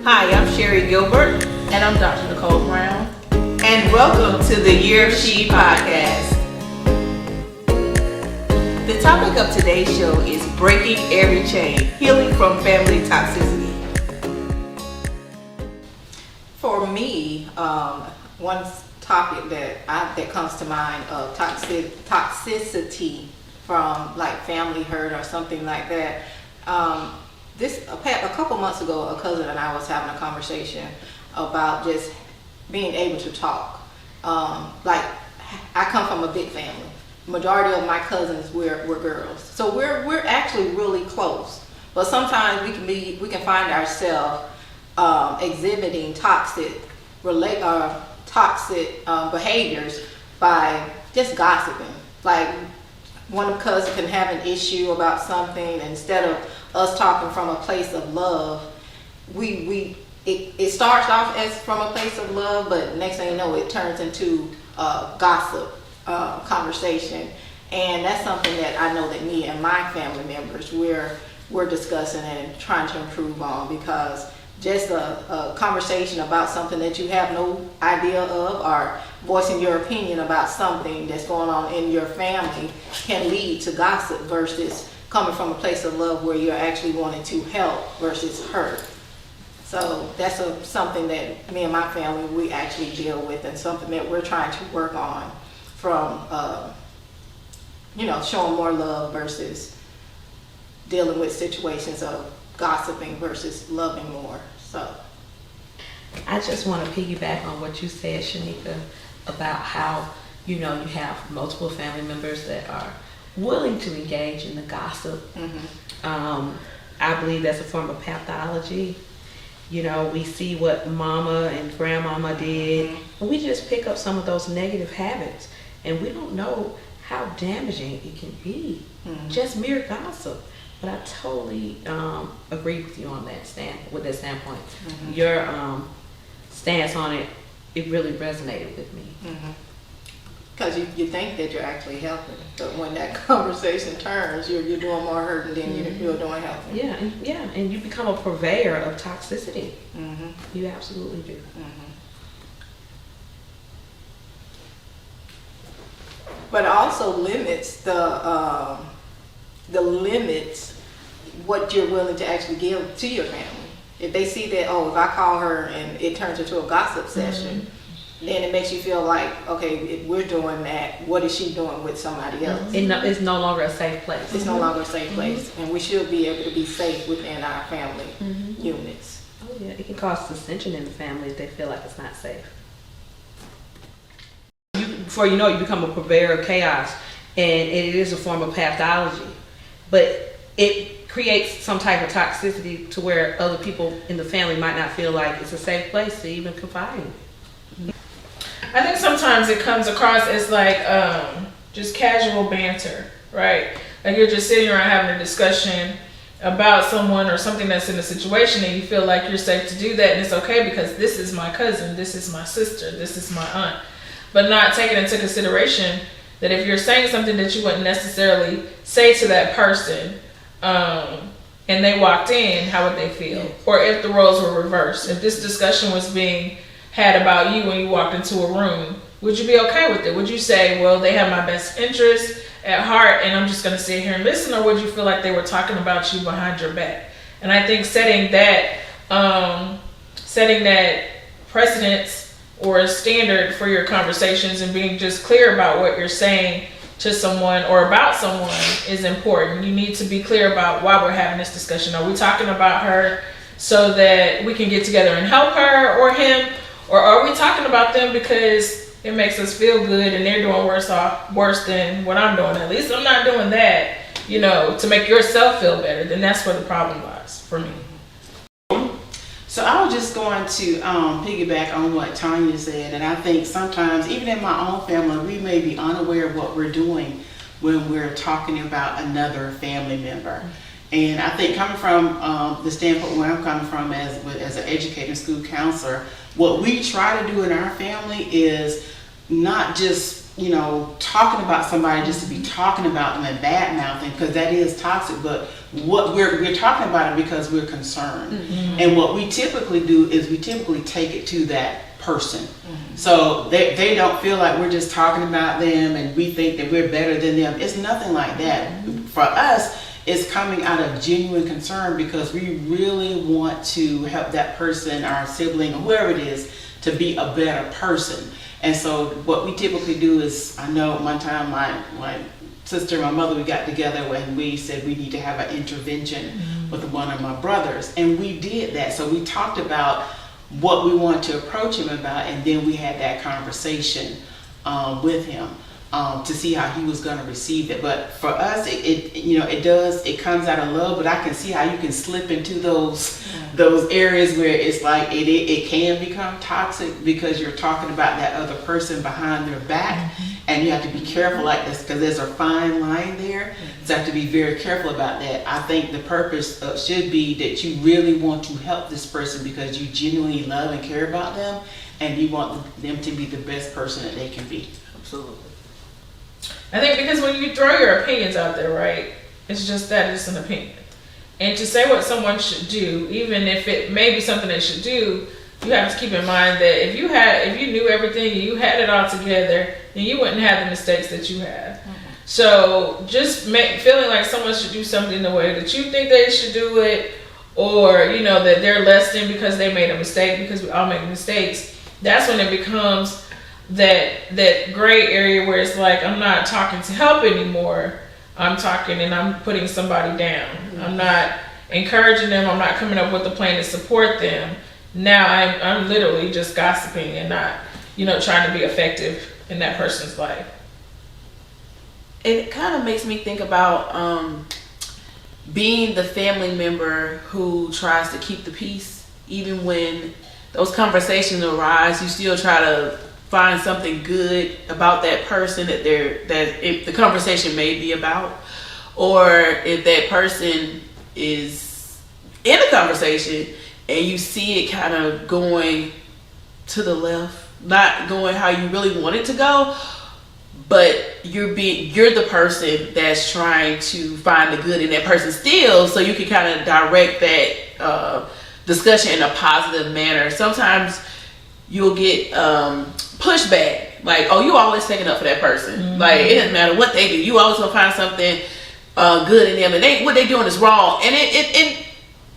Hi, I'm Sherry Gilbert. And I'm Dr. Nicole Brown. And welcome to the Year of S.H.E Podcast. The topic of today's show is breaking every chain, healing from family toxicity. For me, one topic that comes to mind of toxicity from like family hurt or something like that. A couple months ago, a cousin and I was having a conversation about just being able to talk. Like I come from a big family. Majority of my cousins were girls, so we're actually really close. But sometimes we can find ourselves exhibiting toxic behaviors by just gossiping. Like one cousin can have an issue about something, and instead of us talking from a place of love, it starts off as from a place of love, but next thing you know, it turns into gossip conversation. And that's something that I know that me and my family members we're discussing and trying to improve on, because just a conversation about something that you have no idea of, or voicing your opinion about something that's going on in your family, can lead to gossip versus coming from a place of love where you're actually wanting to help versus hurt. So that's something that me and my family, we actually deal with, and something that we're trying to work on from, showing more love versus dealing with situations of gossiping versus loving more. So I just want to piggyback on what you said, Shanika, about how, you have multiple family members that are willing to engage in the gossip. Mm-hmm. I believe that's a form of pathology. We see what mama and grandmama did, mm-hmm. and we just pick up some of those negative habits, and we don't know how damaging it can be. Mm-hmm. Just mere gossip. But I totally agree with you on that standpoint. Mm-hmm. Your stance on it really resonated with me. Because you think that you're actually helping, but when that conversation turns, you're doing more hurting than mm-hmm. you're doing helping. Yeah, and you become a purveyor of toxicity. Mm-hmm. You absolutely do. Mm-hmm. But it also limits the limits what you're willing to actually give to your family. If they see that, if I call her and it turns into a gossip session, mm-hmm. then it makes you feel like, okay, if we're doing that, what is she doing with somebody else? It's no longer a safe place. It's no longer a safe place, mm-hmm. and we should be able to be safe within our family mm-hmm. units. Oh yeah, it can cause dissension in the family if they feel like it's not safe. Before you know it, you become a purveyor of chaos, and it is a form of pathology. But it creates some type of toxicity to where other people in the family might not feel like it's a safe place to even confide in. I think sometimes it comes across as like just casual banter, right? Like you're just sitting around having a discussion about someone or something that's in a situation, and you feel like you're safe to do that, and it's okay because this is my cousin, this is my sister, this is my aunt. But not taking into consideration that if you're saying something that you wouldn't necessarily say to that person, and they walked in, how would they feel? Yeah. Or if the roles were reversed, if this discussion was being had about you when you walked into a room, would you be okay with it? Would you say, well, they have my best interest at heart and I'm just going to sit here and listen? Or would you feel like they were talking about you behind your back? And I think setting that precedence or a standard for your conversations and being just clear about what you're saying to someone or about someone is important. You need to be clear about why we're having this discussion. Are we talking about her so that we can get together and help her or him? Or are we talking about them because it makes us feel good and they're doing worse than what I'm doing? At least I'm not doing that, to make yourself feel better. Then that's where the problem lies for me. So I was just going to piggyback on what Tanya said, and I think sometimes, even in my own family, we may be unaware of what we're doing when we're talking about another family member. And I think coming from the standpoint where I'm coming from as an educator and school counselor, what we try to do in our family is not just talking about somebody just to be talking about them and bad mouthing, because that is toxic, but what we're talking about it because we're concerned. And what we typically do is we typically take it to that person. So they don't feel like we're just talking about them and we think that we're better than them. It's nothing like that. For us, it's coming out of genuine concern because we really want to help that person, our sibling, or whoever it is, to be a better person. And so what we typically do is, I know one time my sister and my mother, we got together and we said we need to have an intervention with one of my brothers. And we did that. So we talked about what we wanted to approach him about, and then we had that conversation with him to see how he was going to receive it. But for us, it comes out of love, but I can see how you can slip into those areas where it's like it can become toxic because you're talking about that other person behind their back. And you have to be careful like this because there's a fine line there. So you have to be very careful about that. I think the purpose should be that you really want to help this person because you genuinely love and care about them, and you want them to be the best person that they can be. Absolutely. I think because when you throw your opinions out there, right, it's just that it's an opinion. And to say what someone should do, even if it may be something they should do, you have to keep in mind that if you knew everything and you had it all together, then you wouldn't have the mistakes that you have. So just feeling like someone should do something the way that you think they should do it, or that they're less than because they made a mistake, because we all make mistakes, that's when it becomes that gray area where it's like, I'm not talking to help anymore. I'm talking and I'm putting somebody down. I'm not encouraging them. I'm not coming up with a plan to support them. Now I'm literally just gossiping and not, trying to be effective in that person's life. It kind of makes me think about being the family member who tries to keep the peace. Even when those conversations arise, you still try to find something good about that person that if the conversation may be about, or if that person is in a conversation and you see it kind of going to the left, not going how you really want it to go, but you're the person that's trying to find the good in that person still, so you can kind of direct that discussion in a positive manner. Sometimes you'll get pushback, like, oh, you always taking up for that person. Like, it doesn't matter what they do, you always gonna find something good in them, and what they doing is wrong. And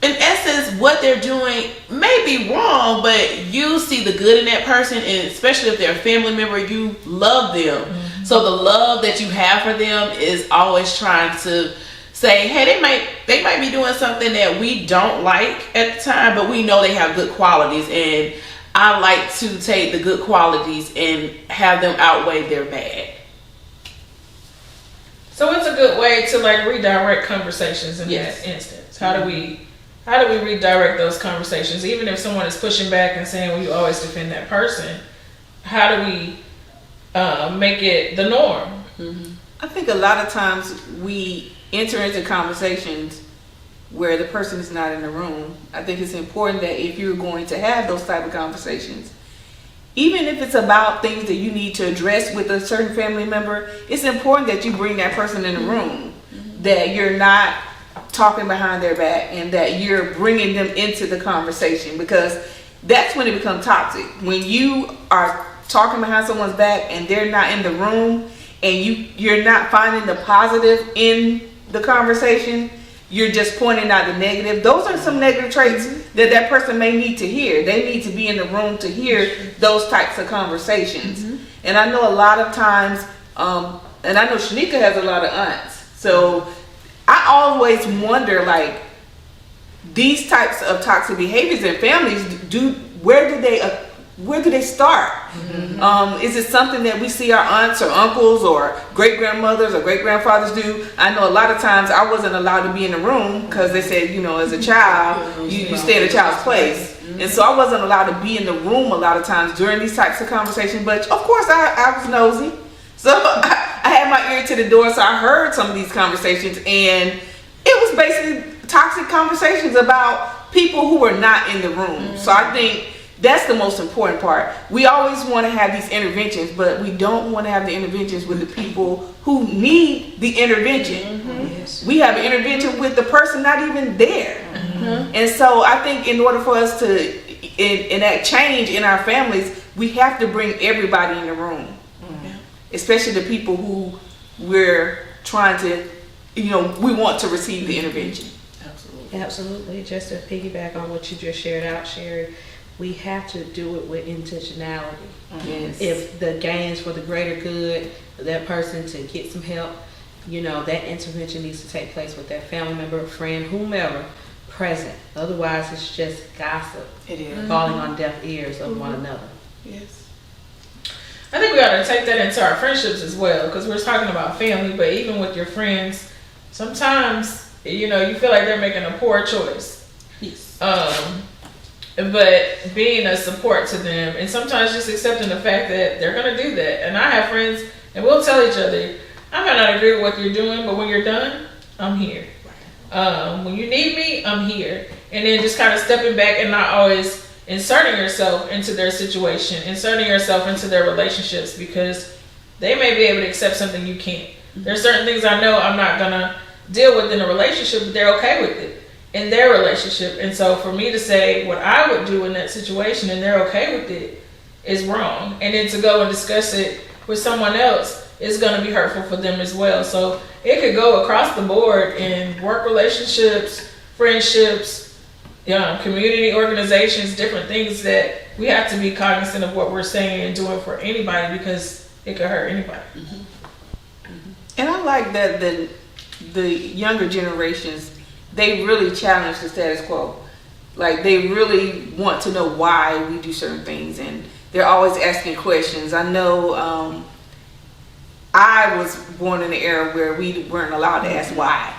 in essence, what they're doing may be wrong, but you see the good in that person, and especially if they're a family member, you love them. So the love that you have for them is always trying to say, hey, they might be doing something that we don't like at the time, but we know they have good qualities, and I like to take the good qualities and have them outweigh their bad. So it's a good way to redirect conversations in that instance. How do we redirect those conversations? Even if someone is pushing back and saying, well, you always defend that person, how do we make it the norm? I think a lot of times we enter into conversations where the person is not in the room. I think it's important that if you're going to have those type of conversations, even if it's about things that you need to address with a certain family member, it's important that you bring that person in the room, that you're not talking behind their back, and that you're bringing them into the conversation, because that's when it becomes toxic. When you are talking behind someone's back and they're not in the room, and you're not finding the positive in the conversation, you're just pointing out the negative. Those are some negative traits that person may need to hear. They need to be in the room to hear those types of conversations. And I know a lot of times, and I know Shanika has a lot of aunts, so I always wonder, these types of toxic behaviors in families, where do they start? Is it something that we see our aunts or uncles or great grandmothers or great grandfathers do? I know a lot of times I wasn't allowed to be in the room because they said, as a child, you stay in a child's place. And so I wasn't allowed to be in the room a lot of times during these types of conversations. But of course I was nosy. So I had my ear to the door, so I heard some of these conversations, and it was basically toxic conversations about people who were not in the room. So I think That's the most important part. We always want to have these interventions, but we don't want to have the interventions with the people who need the intervention. Yes. We have an intervention with the person not even there. And so I think in order for us to enact change in our families, we have to bring everybody in the room, especially the people who we're trying to, we want to receive the intervention. Absolutely. Just to piggyback on what you just shared out, Sherry, we have to do it with intentionality. Yes. If the gain is for the greater good, for that person to get some help, that intervention needs to take place with that family member, friend, whomever present. Otherwise, it's just gossip. It is. Falling on deaf ears of one another. Yes. I think we ought to take that into our friendships as well, because we're talking about family, but even with your friends, sometimes, you feel like they're making a poor choice. Yes. But being a support to them, and sometimes just accepting the fact that they're going to do that. And I have friends, and we'll tell each other, I might not agree with what you're doing, but when you're done, I'm here. When you need me, I'm here. And then just kind of stepping back and not always inserting yourself into their situation, inserting yourself into their relationships, because they may be able to accept something you can't. There's certain things I know I'm not going to deal with in a relationship, but they're okay with it in their relationship. And so for me to say what I would do in that situation and they're okay with it is wrong. And then to go and discuss it with someone else is going to be hurtful for them as well. So it could go across the board in work relationships, friendships, community organizations, different things that we have to be cognizant of what we're saying and doing for anybody, because it could hurt anybody. And I like that the younger generations, they really challenge the status quo. Like, they really want to know why we do certain things, and they're always asking questions. I know I was born in an era where we weren't allowed to ask why.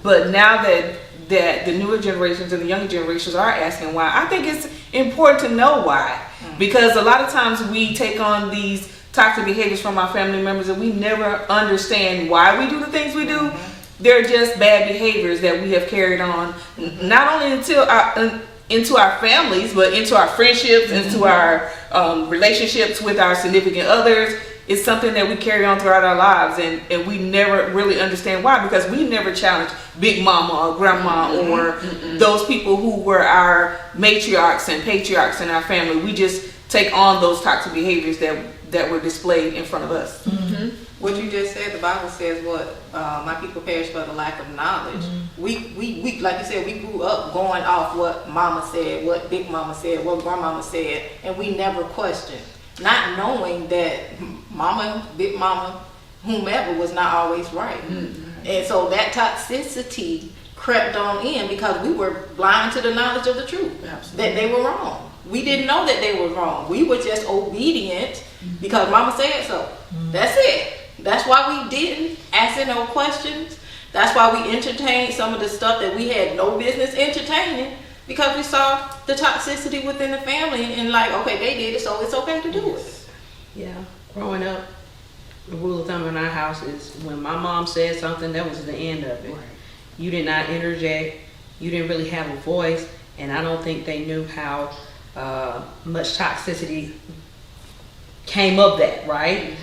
But now that the newer generations and the younger generations are asking why, I think it's important to know why. Because a lot of times we take on these toxic behaviors from our family members and we never understand why we do the things we do. They're just bad behaviors that we have carried on, not only into our families, but into our friendships, into our relationships with our significant others. It's something that we carry on throughout our lives, and we never really understand why, because we never challenged Big Mama or Grandma or those people who were our matriarchs and patriarchs in our family. We just take on those toxic behaviors that were displayed in front of us. What you just said, the Bible says what my people perish for the lack of knowledge. We like you said, we grew up going off what Mama said, what Big Mama said, what Grandmama said, and we never questioned, not knowing that Mama, Big Mama, whomever was not always right. And so that toxicity crept on in because we were blind to the knowledge of the truth. That they were wrong. We didn't know that they were wrong. We were just obedient because Mama said so. That's it. That's why we didn't ask no questions. That's why we entertained some of the stuff that we had no business entertaining, because we saw the toxicity within the family and like, okay, they did it, so it's okay to do it. Yeah. Growing up, the rule of thumb in our house is when my mom said something, that was the end of it. You did not interject. You didn't really have a voice, and I don't think they knew how much toxicity came of that, right?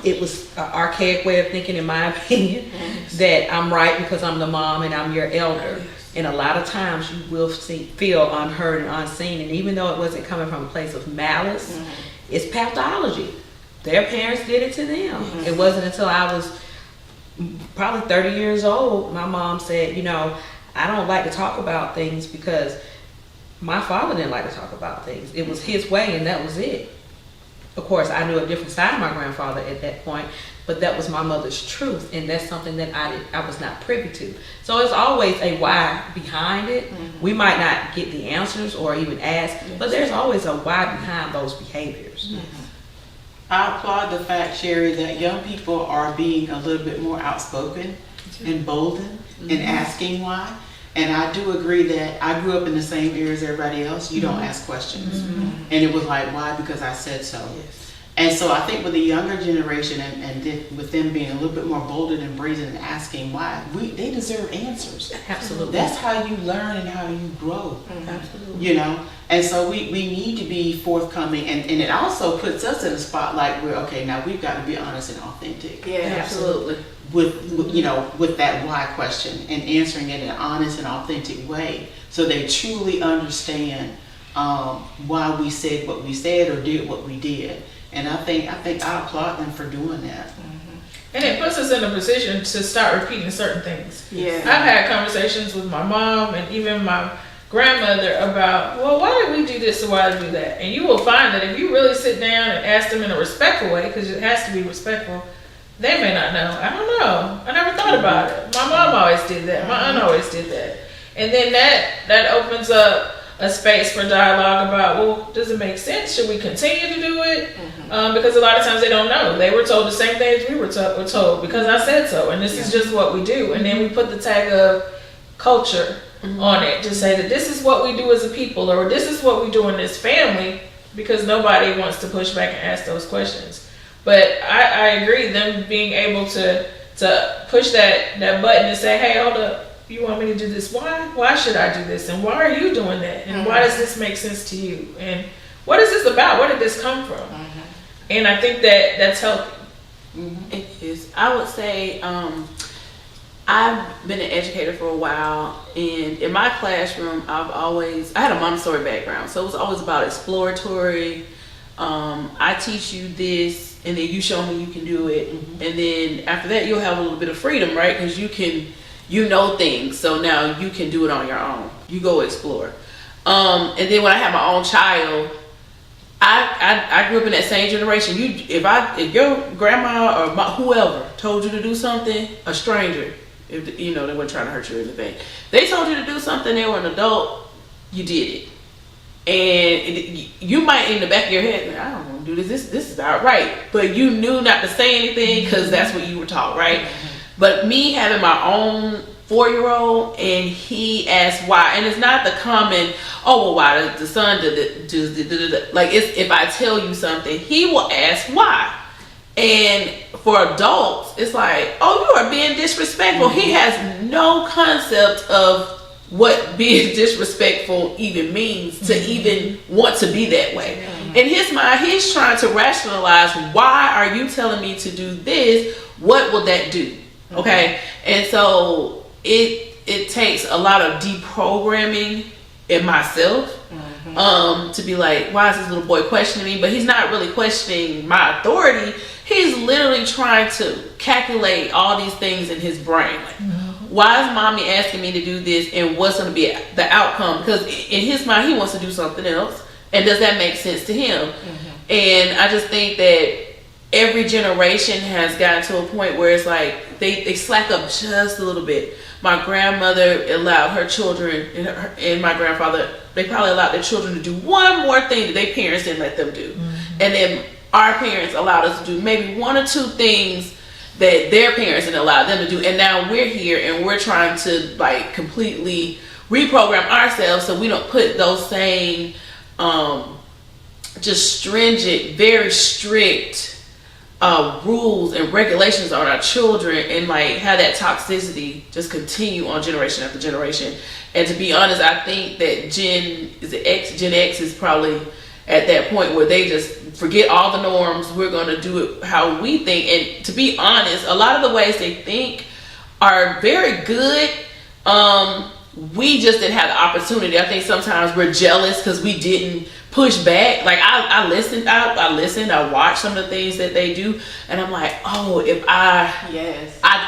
It was an archaic way of thinking, in my opinion, that I'm right because I'm the mom and I'm your elder. And a lot of times you will feel unheard and unseen, and even though it wasn't coming from a place of malice, it's pathology. Their parents did it to them. It wasn't until I was probably 30 years old, my mom said, I don't like to talk about things because my father didn't like to talk about things. It was his way and that was it. Of course, I knew a different side of my grandfather at that point, but that was my mother's truth, and that's something that I was not privy to. So it's always a why behind it. We might not get the answers or even ask, but there's always a why behind those behaviors. I applaud the fact, Sherry, that young people are being a little bit more outspoken and bolden in asking why. And I do agree that I grew up in the same era as everybody else. You don't ask questions. And it was like, why? Because I said so. And so I think with the younger generation and with them being a little bit more bolder and brazen and asking why, they deserve answers. Absolutely. That's how you learn and how you grow. Absolutely. And so we need to be forthcoming, and it also puts us in a spotlight where, okay, now we've got to be honest and authentic. Yeah, absolutely. With that why question and answering it in an honest and authentic way, so they truly understand why we said what we said or did what we did. And I think I applaud them for doing that. And it puts us in a position to start repeating certain things. Yeah. I've had conversations with my mom and even my grandmother about, well, why did we do this or why did we do that? And you will find that if you really sit down and ask them in a respectful way, because it has to be respectful, they may not know. I don't know. I never thought about it. My mom always did that. My aunt always did that. And then that opens up a space for dialogue about, well, does it make sense? Should we continue to do it? Because a lot of times they don't know. They were told the same things we were told because I said so, and this is just what we do. And then we put the tag of culture on it to say that this is what we do as a people, or this is what we do in this family, because nobody wants to push back and ask those questions. But I agree, them being able to push that button and say, hey, hold up, you want me to do this? Why should I do this? And why are you doing that? And why does this make sense to you? And what is this about? Where did this come from? And I think that's healthy. It is. I would say I've been an educator for a while, and in my classroom, I had a Montessori background, so it was always about exploratory. I teach you this, and then you show me you can do it, and then after that, you'll have a little bit of freedom, right? Because you know things, so now you can do it on your own. You go explore. And then when I had my own child, I grew up in that same generation. If your grandma or whoever told you to do something, a stranger, if they weren't trying to hurt you or anything, they told you to do something, they were an adult, you did it. And you might in the back of your head, I don't want to do this. This is not right. But you knew not to say anything because that's what you were taught, right? But me having my own 4-year-old, and he asked why, and it's not the common, oh, well, why does the son do like, it's if I tell you something, he will ask why. And for adults, it's like, oh, you are being disrespectful. He has no concept of what being disrespectful even means, to even want to be that way. In his mind, he's trying to rationalize, why are you telling me to do this? What will that do? Okay. And so it takes a lot of deprogramming in myself to be like, why is this little boy questioning me? But he's not really questioning my authority. He's literally trying to calculate all these things in his brain. Like, why is mommy asking me to do this, and what's going to be the outcome? Because in his mind, he wants to do something else. And does that make sense to him? And I just think that every generation has gotten to a point where it's like they slack up just a little bit. My grandmother allowed her children, and my grandfather, they probably allowed their children to do one more thing that their parents didn't let them do. And then our parents allowed us to do maybe one or two things that their parents didn't allow them to do. And now we're here and we're trying to like completely reprogram ourselves so we don't put those same just stringent, very strict rules and regulations on our children, and like have that toxicity just continue on generation after generation. And to be honest, I think that Gen X is probably at that point where they just forget all the norms. We're going to do it how we think. And to be honest, a lot of the ways they think are very good. We just didn't have the opportunity. I think sometimes we're jealous because we didn't push back. Like I listened, I watched some of the things that they do, and I'm like, oh, if I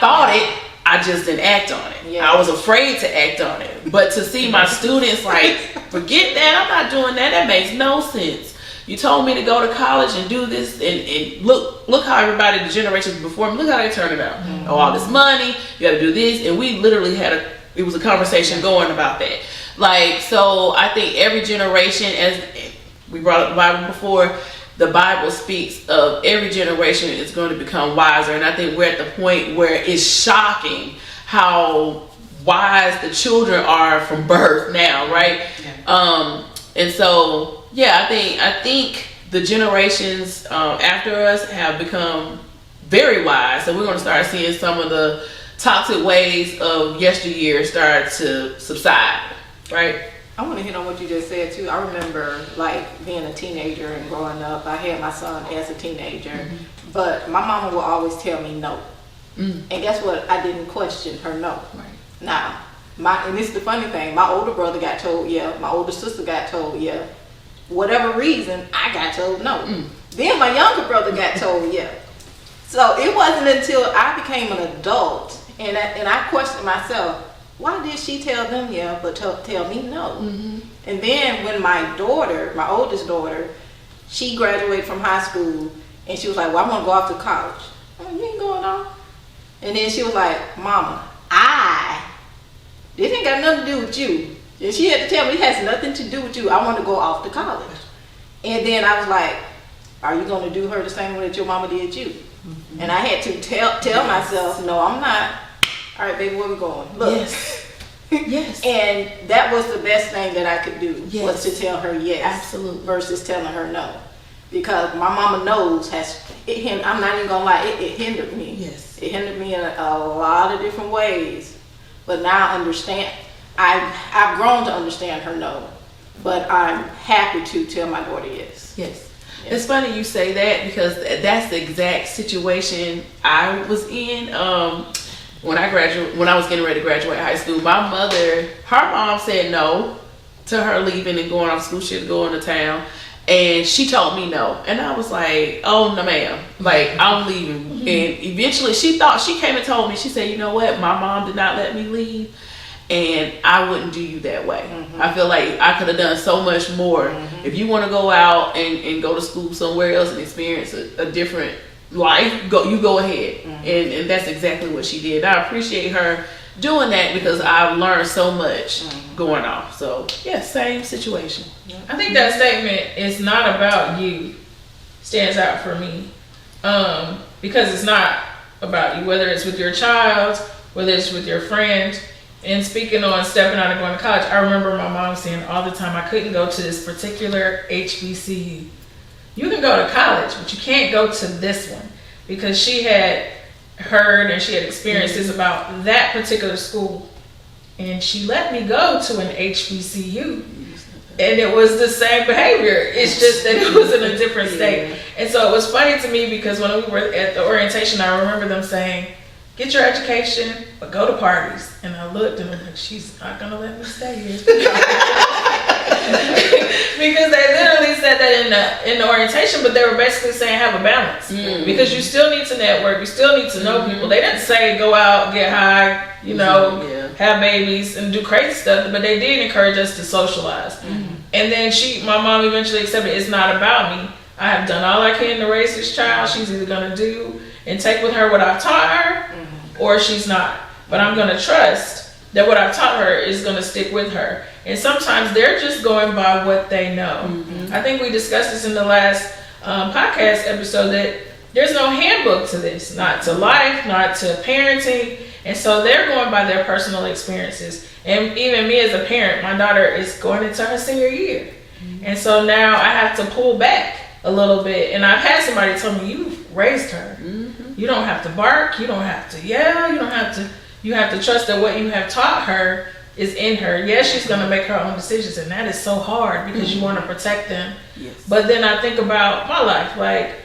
thought it, I just didn't act on it. I was afraid to act on it. But to see my students like, forget that, I'm not doing that. That makes no sense. You told me to go to college and do this, and look how everybody, the generations before me, look how they turned it out. Oh, all this money, you got to do this, and we literally it was a conversation going about that. Like, so I think every generation, as we brought up the Bible before, the Bible speaks of every generation is going to become wiser. And I think we're at the point where it's shocking how wise the children are from birth now, right? And so, I think the generations after us have become very wise. So we're going to start seeing some of the toxic ways of yesteryear start to subside, right? I want to hit on what you just said too. I remember like being a teenager and growing up. I had my son as a teenager, but my mama would always tell me no. And guess what? I didn't question her no. Right. Now, and this is the funny thing. My older brother got told yeah. My older sister got told yeah. Whatever reason, I got told no. Then my younger brother got told yeah. So it wasn't until I became an adult and I questioned myself. Why did she tell them yeah, but tell me no? And then when my daughter, my oldest daughter, she graduated from high school, and she was like, well, I want to go off to college. Oh, you ain't going off? And then she was like, Mama, this ain't got nothing to do with you. And she had to tell me it has nothing to do with you. I want to go off to college. And then I was like, are you going to do her the same way that your mama did you? And I had to tell myself, no, I'm not. All right, baby, where we going? Look. Yes. And that was the best thing that I could do, was to tell her yes. Absolutely. Versus telling her no. Because my mama knows, I'm not even going to lie, it hindered me. Yes. It hindered me in a lot of different ways. But now I understand. I've grown to understand her no. But I'm happy to tell my daughter yes. Yes. It's funny you say that, because that's the exact situation I was in. When I was getting ready to graduate high school, my mother, her mom said no to her leaving and going off school. She was going to town, and she told me no, and I was like, "Oh no, ma'am! Like, I'm leaving." And eventually, she came and told me. She said, "You know what? My mom did not let me leave, and I wouldn't do you that way. I feel like I could have done so much more. If you want to go out and go to school somewhere else and experience a different life, you go ahead." And that's exactly what she did. I appreciate her doing that, because I've learned so much going off. So yeah, same situation. I think that statement is not about you stands out for me, because it's not about you, whether it's with your child, whether it's with your friend. And speaking on stepping out and going to college, I remember my mom saying all the time, I couldn't go to this particular HBCU. You can go to college, but you can't go to this one, because she had heard and she had experiences about that particular school. And she let me go to an HBCU. And it was the same behavior. It's just that it was in a different state. And so it was funny to me, because when we were at the orientation, I remember them saying, get your education, but go to parties. And I looked and I'm like, she's not going to let me stay here. Because they literally said that in the orientation, but they were basically saying have a balance. Because you still need to network, you still need to know people. They didn't say go out, get high, have babies and do crazy stuff, but they did encourage us to socialize. And then my mom eventually accepted it's not about me. I have done all I can to raise this child. She's either going to do and take with her what I've taught her, or she's not. But I'm going to trust that what I've taught her is going to stick with her. And sometimes they're just going by what they know. I think we discussed this in the last podcast episode, that there's no handbook to this, not to life, not to parenting. And so they're going by their personal experiences. And even me as a parent, my daughter is going into her senior year. And so now I have to pull back a little bit. And I've had somebody tell me, you've raised her. You don't have to bark. You don't have to yell. You have to trust that what you have taught her is in her. Yes, she's going to make her own decisions. And that is so hard, because you want to protect them. Yes. But then I think about my life. Like,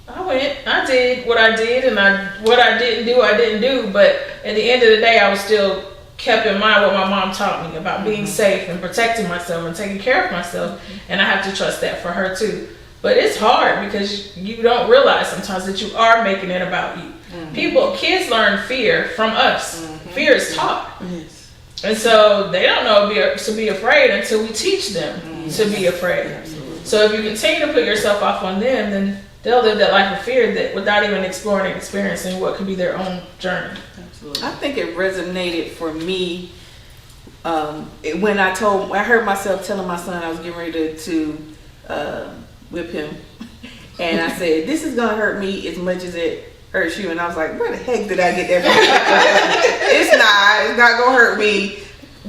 I did what I did, and what I didn't do. But at the end of the day, I was still kept in mind what my mom taught me about being safe and protecting myself and taking care of myself. And I have to trust that for her too. But it's hard, because you don't realize sometimes that you are making it about you. Kids learn fear from us. Fear is taught. And so they don't know to be afraid until we teach them to be afraid. Absolutely. So if you continue to put yourself off on them, then they'll live that life of fear that without even exploring and experiencing what could be their own journey. Absolutely. I think it resonated for me when I heard myself telling my son I was getting ready to whip him, and I said, "This is gonna hurt me as much as it hurts you." And I was like, "Where the heck did I get that from?" It's not gonna hurt me.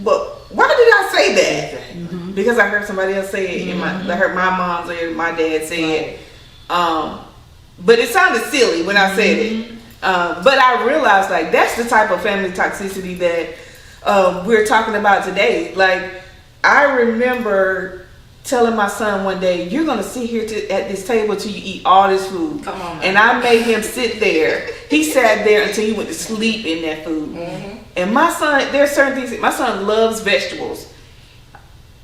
But why did I say that? Because I heard somebody else say it. I heard my mom say it, my dad say it. But it sounded silly when I said it. But I realized, like, that's the type of family toxicity that we're talking about today. Like, I remember telling my son one day, you're going to sit here at this table till you eat all this food. Come on, man. And I made him sit there. He sat there until he went to sleep in that food. Mm-hmm. And my son, there's certain things, my son loves vegetables,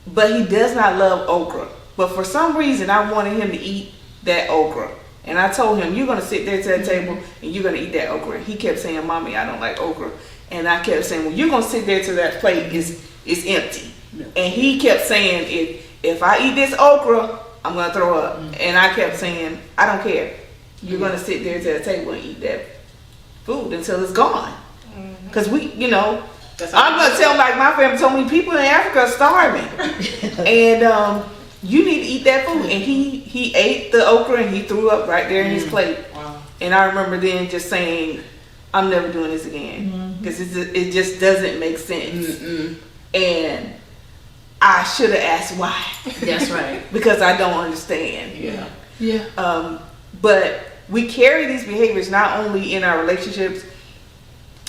but he does not love okra. But for some reason, I wanted him to eat that okra. And I told him, you're going to sit there to that table and you're going to eat that okra. He kept saying, Mommy, I don't like okra. And I kept saying, well, you're going to sit there till that plate is empty. And he kept saying, if I eat this okra, I'm going to throw up. And I kept saying, I don't care. You're going to sit there to the table and eat that food until it's gone. Because I'm going to tell, like my family told me, people in Africa are starving. And you need to eat that food. And he ate the okra and he threw up right there in his plate. Wow. And I remember then just saying, I'm never doing this again. Because it just doesn't make sense. And I should have asked why. That's right. Because I don't understand. Yeah. But we carry these behaviors not only in our relationships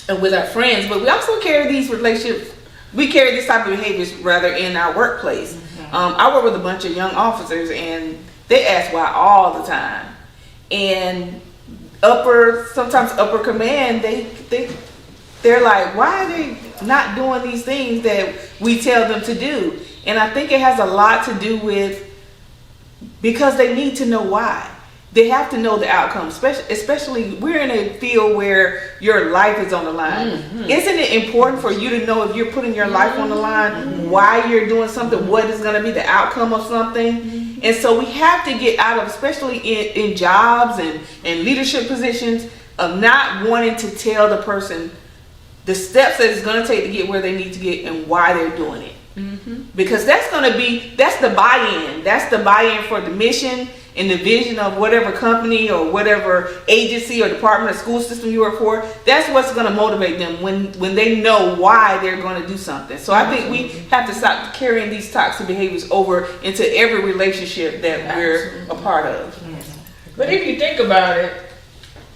and with our friends, but we also carry these relationships. We carry this type of behaviors rather in our workplace. I work with a bunch of young officers, and they ask why all the time. And sometimes upper command, they're like, why are they not doing these things that we tell them to do? And I think it has a lot to do with, because they need to know why. They have to know the outcome, especially we're in a field where your life is on the line. Isn't it important for you to know if you're putting your life on the line, why you're doing something, what is going to be the outcome of something? And so we have to get out of, especially in jobs and leadership positions, of not wanting to tell the person the steps that it's going to take to get where they need to get and why they're doing it. Because that's the buy-in. That's the buy-in for the mission and the vision of whatever company or whatever agency or department or school system you work for. That's what's going to motivate them when they know why they're going to do something. So I think we have to stop carrying these toxic behaviors over into every relationship that we're a part of. But if you think about it,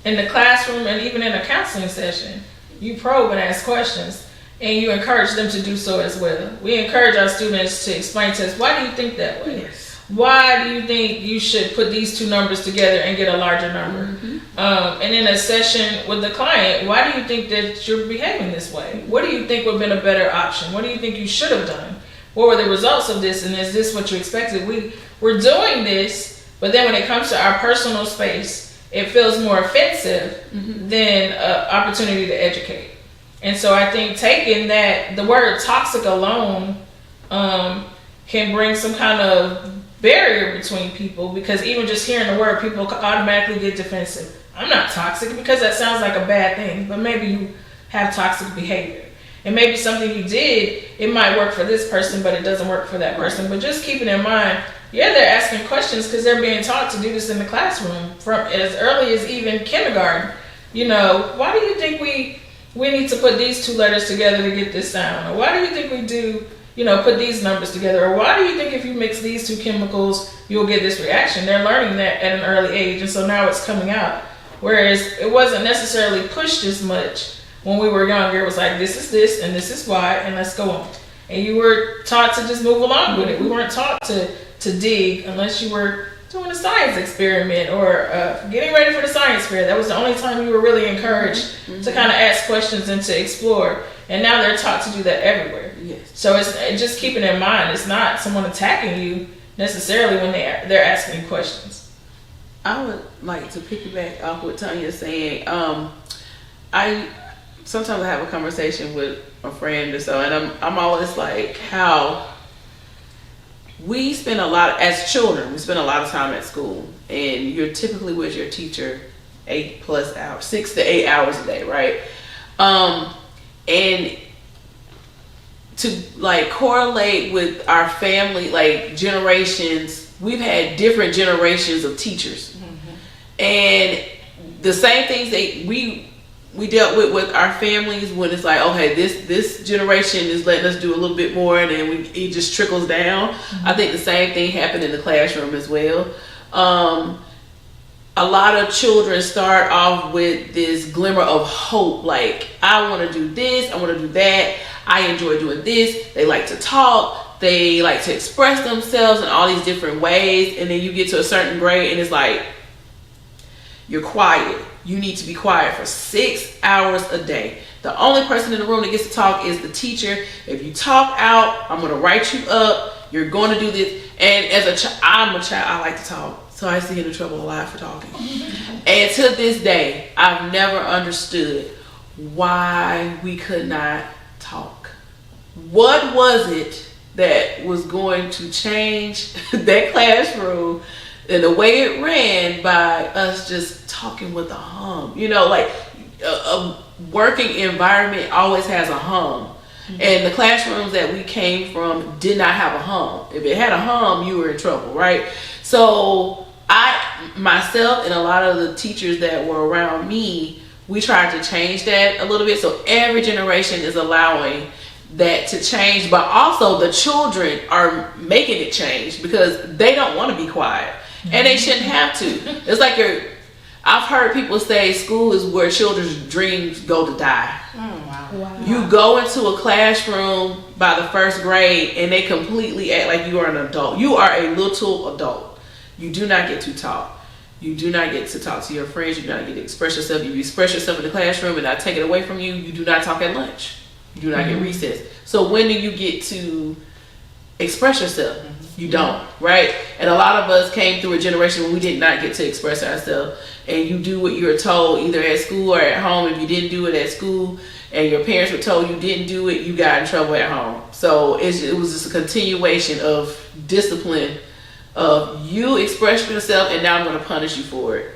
in the classroom and even in a counseling session, you probe and ask questions, and you encourage them to do so as well. We encourage our students to explain to us, why do you think that way? Yes. Why do you think you should put these two numbers together and get a larger number? And in a session with the client, why do you think that you're behaving this way? What do you think would have been a better option? What do you think you should have done? What were the results of this? And is this what you expected? We're doing this, but then when it comes to our personal space, it feels more offensive than an opportunity to educate. And so I think taking that, the word toxic alone can bring some kind of barrier between people, because even just hearing the word, people automatically get defensive. I'm not toxic, because that sounds like a bad thing, but maybe you have toxic behavior. And maybe something you did, it might work for this person, but it doesn't work for that person. But just keeping in mind, they're asking questions because they're being taught to do this in the classroom from as early as even kindergarten. Why do you think we need to put these two letters together to get this sound? Or why do you think we do, put these numbers together? Or why do you think if you mix these two chemicals, you'll get this reaction? They're learning that at an early age, and so now it's coming out. Whereas it wasn't necessarily pushed as much when we were younger. It was like, this is this, and this is why, and let's go on. And you were taught to just move along with it. We weren't taught to dig unless you were doing a science experiment or getting ready for the science fair. That was the only time you were really encouraged to kind of ask questions and to explore. And now they're taught to do that everywhere. Yes. So it's just keeping in mind, it's not someone attacking you necessarily when they're asking you questions. I would like to piggyback off what Tanya's saying. I sometimes I have a conversation with a friend or so, and I'm always like, how we spend as children, we spend a lot of time at school, and you're typically with your teacher 8+ hours, 6 to 8 hours a day, right? And to like correlate with our family, like generations, we've had different generations of teachers, and the same things that we dealt with our families, when it's like, okay, this generation is letting us do a little bit more, and then it just trickles down. I think the same thing happened in the classroom as well. A lot of children start off with this glimmer of hope, like, I want to do this, I want to do that, I enjoy doing this, they like to talk, they like to express themselves in all these different ways, and then you get to a certain grade and it's like, you're quiet. You need to be quiet for 6 hours a day. The only person in the room that gets to talk is the teacher. If you talk out, I'm going to write you up. You're going to do this. And as I'm a child, I like to talk. So I used to get in trouble a lot for talking. And to this day, I've never understood why we could not talk. What was it that was going to change that classroom and the way it ran by us just talking with a hum? You know, like a working environment always has a hum. Mm-hmm. And the classrooms that we came from did not have a hum. If it had a hum, you were in trouble, right? So myself and a lot of the teachers that were around me, we tried to change that a little bit. So every generation is allowing that to change, but also the children are making it change because they don't want to be quiet. And they shouldn't have to. It's like I've heard people say school is where children's dreams go to die. Wow. You go into a classroom by the first grade and they completely act like you are an adult. You are a little adult. You do not get to talk. You do not get to talk to your friends. You do not get to express yourself. You express yourself in the classroom and I take it away from you. You do not talk at lunch. You do not get recess. So when do you get to express yourself? You don't, right? And a lot of us came through a generation when we did not get to express ourselves. And you do what you're told either at school or at home. If you didn't do it at school and your parents were told you didn't do it, you got in trouble at home. So it was just a continuation of discipline of you express yourself and now I'm going to punish you for it.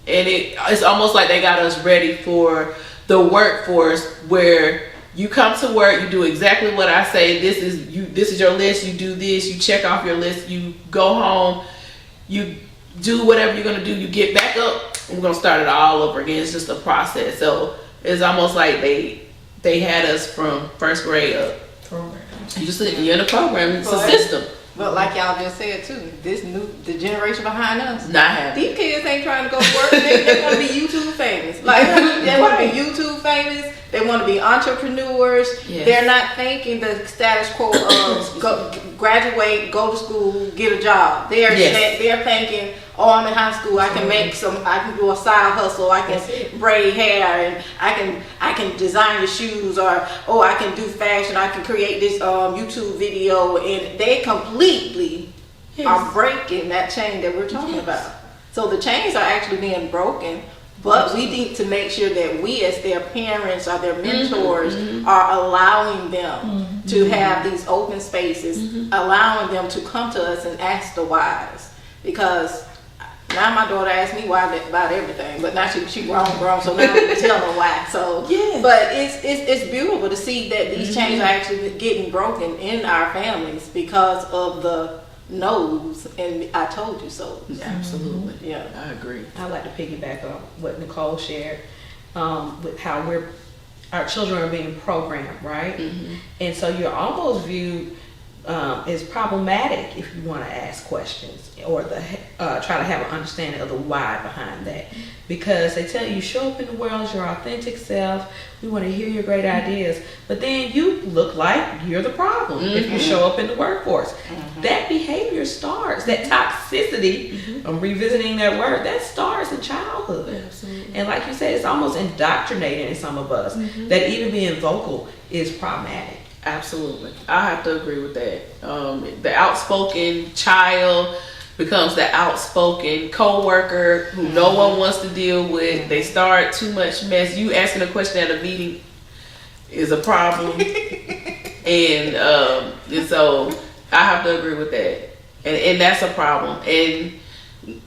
And it's almost like they got us ready for the workforce where you come to work, you do exactly what I say. This is your list. You do this. You check off your list. You go home. You do whatever you're gonna do. You get back up, and we're gonna start it all over again. It's just a process. So it's almost like they had us from first grade up. You're in a program. It's a system. But like y'all just said too, the generation behind us, Not happy. these kids ain't trying to go to work. They want to be YouTube famous. Like they want to be YouTube famous. They want to be entrepreneurs. Yes. They're not thinking the status quo of graduate, go to school, get a job. They're thinking, oh, I'm in high school. I can I can do a side hustle. I can braid hair, and I can design your shoes, or I can do fashion. I can create this YouTube video, and they completely are breaking that chain that we're talking about. So the chains are actually being broken. But we need to make sure that we, as their parents or their mentors, are allowing them to have these open spaces, allowing them to come to us and ask the whys. Because now my daughter asks me why about everything, but now she grown, so now I can tell her why. So, but it's beautiful to see that these chains are actually getting broken in our families because of the knows and I told you so. Absolutely. Yeah, I agree. I'd like to piggyback on what Nicole shared with how our children are being programmed, right? And so you're almost viewed as problematic if you want to ask questions or try to have an understanding of the why behind that. Because they tell you, show up in the world as your authentic self. We want to hear your great ideas. But then you look like you're the problem if you show up in the workforce. That behavior starts, that toxicity, I'm revisiting that word, that starts in childhood. Absolutely. And like you said, it's almost indoctrinated in some of us that even being vocal is problematic. Absolutely. I have to agree with that. The outspoken child becomes the outspoken co-worker who no one wants to deal with. They start too much mess. You asking a question at a meeting is a problem. and so I have to agree with that. And that's a problem. And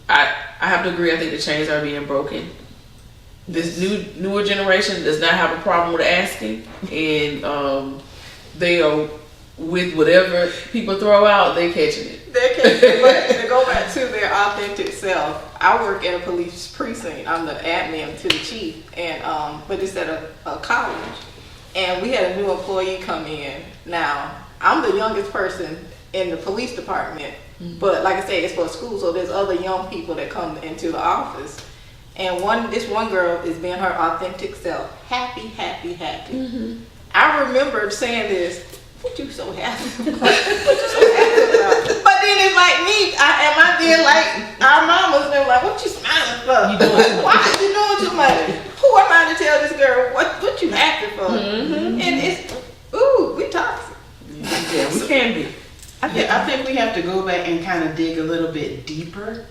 I have to agree, I think the chains are being broken. This newer generation does not have a problem with asking. And they are with whatever people throw out, they catching it. They're catching it. But to go back to their authentic self, I work at a police precinct. I'm the admin to the chief, and but it's at a college. And we had a new employee come in. Now, I'm the youngest person in the police department, but like I said, it's for school, so there's other young people that come into the office. And this one girl is being her authentic self, happy. I remember saying this, what you so happy? What you so happy about? But then it's like me, I being like our mamas, and like, what you smiling for? You doing too much. Why are you doing too much? Who am I to tell this girl what you happy for? Mm-hmm. And it's, ooh, we toxic. Yeah, we can be. I think we have to go back and kind of dig a little bit deeper.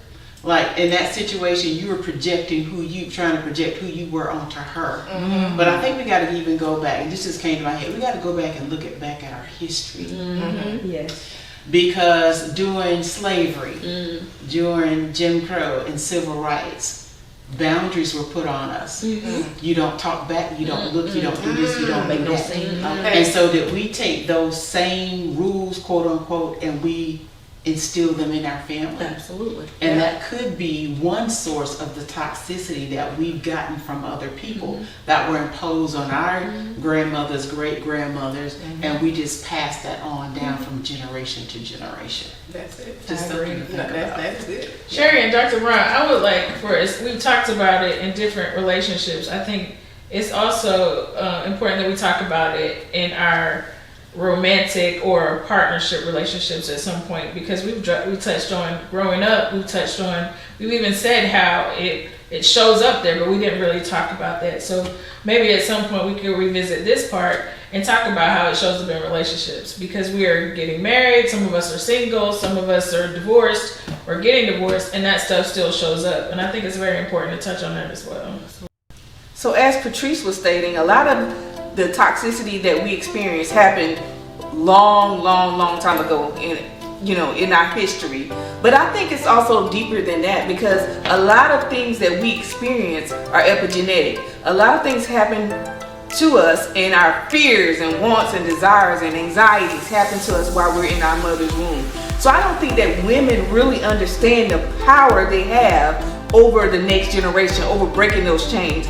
Like in that situation, you were projecting trying to project who you were onto her. Mm-hmm. But I think we got to even go back, and this just came to my head, we got to go back and look back at our history. Mm-hmm. Yes. Because during slavery, during Jim Crow and civil rights, boundaries were put on us. You don't talk back, you don't look, you don't do this, you don't make no scene. And so that we take those same rules, quote unquote, and we instill them in our family. Absolutely. And that could be one source of the toxicity that we've gotten from other people that were imposed on our grandmothers, great grandmothers, and we just pass that on down from generation to generation. That's it. Just something to think about. That's it. Sherry and Dr. Brown, I would like for us, we've talked about it in different relationships. I think it's also important that we talk about it in our romantic or partnership relationships at some point, because we touched on growing up, we've even said how it shows up there, but we didn't really talk about that. So maybe at some point we could revisit this part and talk about how it shows up in relationships, because we are getting married, some of us are single, some of us are divorced or getting divorced, and that stuff still shows up. And I think it's very important to touch on that as well. So as Patrice was stating, a lot of the toxicity that we experience happened long time ago in our history. But I think it's also deeper than that, because a lot of things that we experience are epigenetic. A lot of things happen to us, and our fears and wants and desires and anxieties happen to us while we're in our mother's womb. So I don't think that women really understand the power they have over the next generation, over breaking those chains,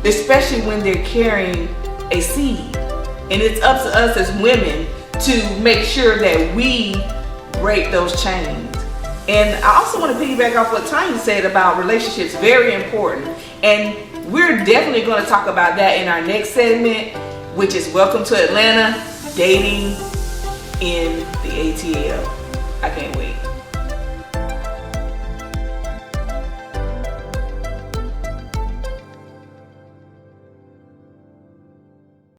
especially when they're carrying a seed. And it's up to us as women to make sure that we break those chains. And I also want to piggyback off what Tanya said about relationships, very important. And we're definitely going to talk about that in our next segment, which is Welcome to Atlanta, Dating in the ATL. I can't wait.